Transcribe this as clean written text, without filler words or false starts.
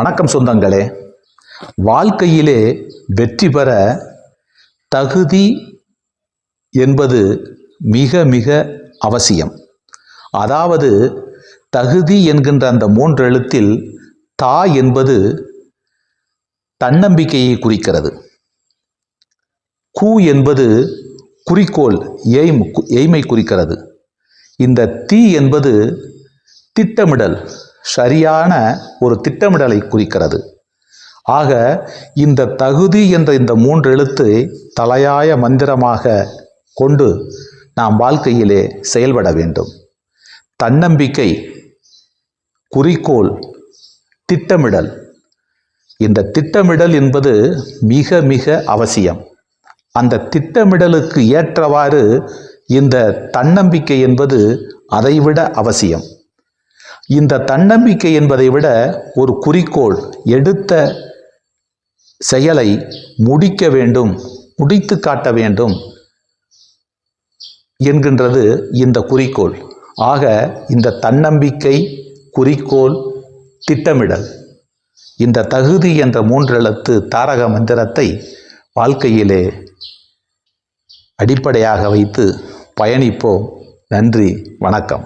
வணக்கம் சொந்தங்களே. வாழ்க்கையிலே வெற்றி பெற தகுதி என்பது மிக மிக அவசியம். அதாவது தகுதி என்கின்ற அந்த 3 எழுத்தில் தா என்பது தன்னம்பிக்கையை குறிக்கிறது. கு என்பது குறிக்கோள், எய்மை குறிக்கிறது. இந்த தி என்பது திட்டமிடல், சரியான ஒரு திட்டமிடலை குறிக்கிறது. ஆக இந்த தகுதி என்ற இந்த 3 எழுத்தை தலையாய மந்திரமாக கொண்டு நாம் வாழ்க்கையிலே செயல்பட வேண்டும். தன்னம்பிக்கை, குறிக்கோள், திட்டமிடல். இந்த திட்டமிடல் என்பது மிக மிக அவசியம். அந்த திட்டமிடலுக்கு ஏற்றவாறு இந்த தன்னம்பிக்கை என்பது அதைவிட அவசியம். இந்த தன்னம்பிக்கை என்பதை விட ஒரு குறிக்கோள், எடுத்த செயலை முடிக்க வேண்டும், முடித்து காட்ட வேண்டும் என்கின்றது இந்த குறிக்கோள். ஆக இந்த தன்னம்பிக்கை, குறிக்கோள், திட்டமிடல், இந்த தகுதி என்ற 3 எழுத்து தாரக மந்திரத்தை வாழ்க்கையிலே அடிப்படையாக வைத்து பயணிப்போம். நன்றி, வணக்கம்.